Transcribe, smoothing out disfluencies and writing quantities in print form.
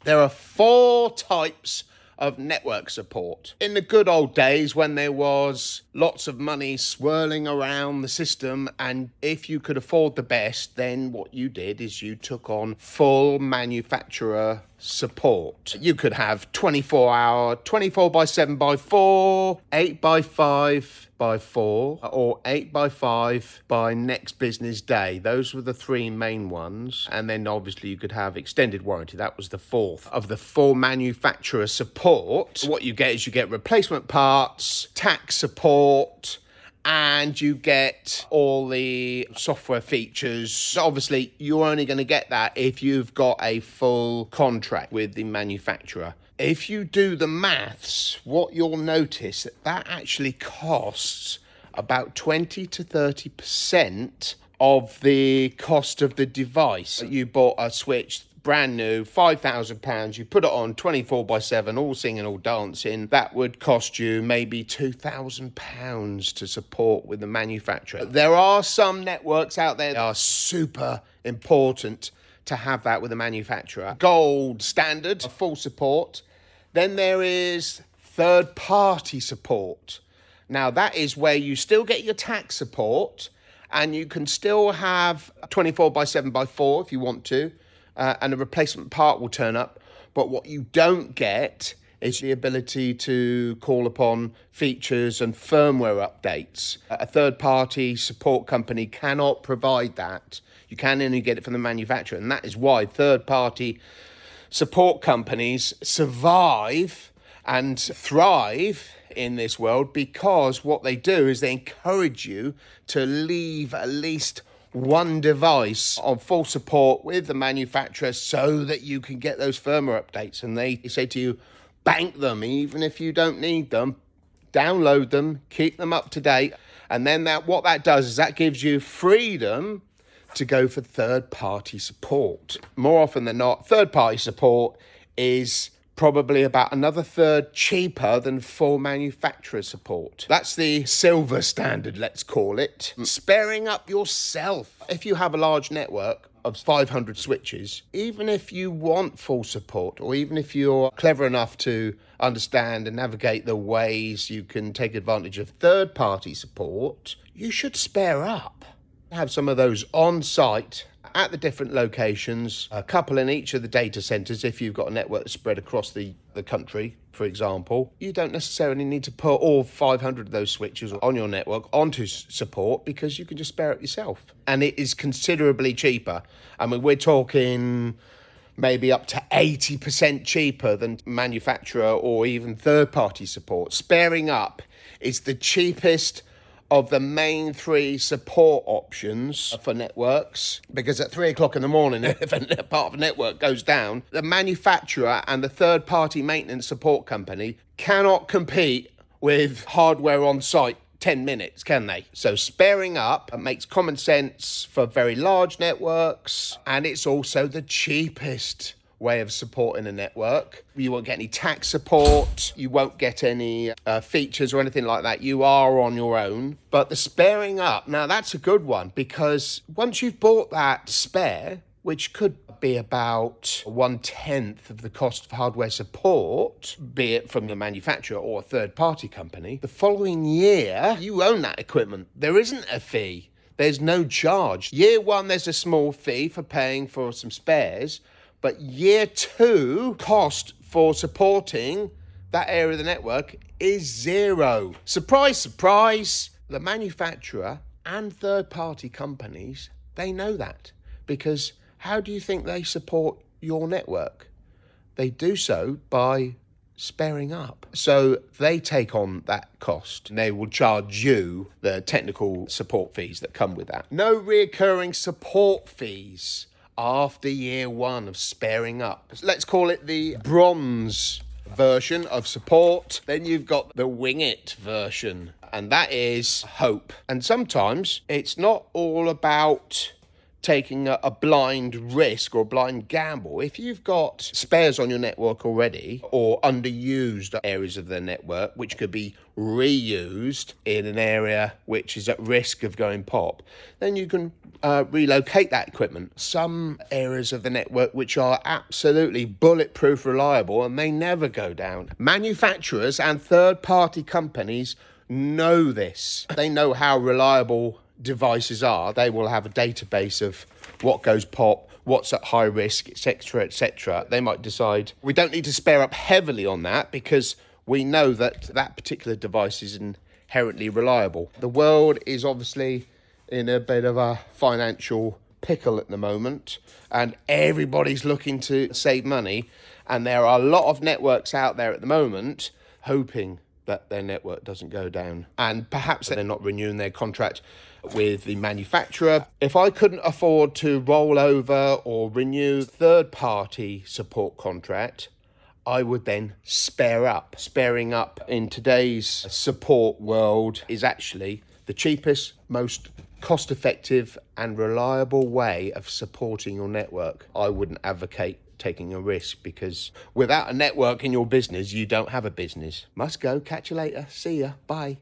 There are 4 types of network support. In the good old days when there was lots of money swirling around the system, and if you could afford the best, then what you did is you took on full manufacturer support. You could have 24-hour, 24 by 7 by 4, 8 by 5 by 4, or 8 by 5 by next business day. Those were the 3 main ones. And then obviously you could have extended warranty. That was the 4th of the 4 manufacturer support. What you get is you get replacement parts, tax support, and you get all the software features. So obviously, you're only going to get that if you've got a full contract with the manufacturer. If you do the maths, what you'll notice that actually costs about 20 to 30% of the cost of the device. You bought a switch, brand new, £5,000, you put it on 24 by 7, all singing, all dancing, that would cost you maybe £2,000 to support with the manufacturer. There are some networks out there that are super important to have that with the manufacturer. Gold standard, full support. Then there is third-party support. Now that is where you still get your tax support, and you can still have 24 by 7 by 4 if you want to, and a replacement part will turn up. But what you don't get is the ability to call upon features and firmware updates. A third-party support company cannot provide that. You can only get it from the manufacturer, and that is why third-party support companies survive and thrive in this world, because what they do is they encourage you to leave at least one device on full support with the manufacturer so that you can get those firmware updates. And they say to you, bank them, even if you don't need them, download them, keep them up to date. And then what that does is that gives you freedom to go for third-party support. More often than not, third-party support is probably about another third cheaper than full manufacturer support. That's the silver standard, let's call it. Sparing up yourself. If you have a large network of 500 switches, even if you want full support, or even if you're clever enough to understand and navigate the ways you can take advantage of third-party support, you should spare up. Have some of those on site at the different locations, a couple in each of the data centers. If you've got a network spread across the country, for example, you don't necessarily need to put all 500 of those switches on your network onto support, because you can just spare it yourself. And it is considerably cheaper. I mean, we're talking maybe up to 80% cheaper than manufacturer or even third-party support. Sparing up is the cheapest of the main 3 support options for networks, because at 3 o'clock in the morning, if a part of a network goes down, the manufacturer and the third-party maintenance support company cannot compete with hardware on site 10 minutes, can they? So sparing up makes common sense for very large networks, and it's also the cheapest way of supporting a network. You won't get any tax support, you won't get any features or anything like that. You are on your own. But the sparing up, now that's a good one, because once you've bought that spare, which could be about 1/10 of the cost of hardware support, be it from the manufacturer or a third-party company, the following year, you own that equipment. There isn't a fee. There's no charge. Year 1, there's a small fee for paying for some spares, but year 2, cost for supporting that area of the network is 0. Surprise, surprise. The manufacturer and third-party companies, they know that, because how do you think they support your network? They do so by sparing up. So they take on that cost, and they will charge you the technical support fees that come with that. No recurring support fees after year 1 of sparing up. Let's call it the bronze version of support. Then you've got the wing it version, and that is hope. And sometimes it's not all about taking a blind risk or a blind gamble. If you've got spares on your network already or underused areas of the network, which could be reused in an area which is at risk of going pop, then you can relocate that equipment. Some areas of the network which are absolutely bulletproof reliable and they never go down. Manufacturers and third-party companies know this. They know how reliable devices are. They will have a database of what goes pop, what's at high risk, etc., etc. They might decide we don't need to spare up heavily on that because we know that that particular device is inherently reliable. The world is obviously in a bit of a financial pickle at the moment, and everybody's looking to save money, and there are a lot of networks out there at the moment hoping that their network doesn't go down, and perhaps they're not renewing their contract with the manufacturer. If I couldn't afford to roll over or renew third-party support contract, I would then spare up. Sparing up in today's support world is actually the cheapest, most cost-effective and reliable way of supporting your network. I wouldn't advocate taking a risk because without a network in your business, you don't have a business. Must go. Catch you later. See ya. Bye.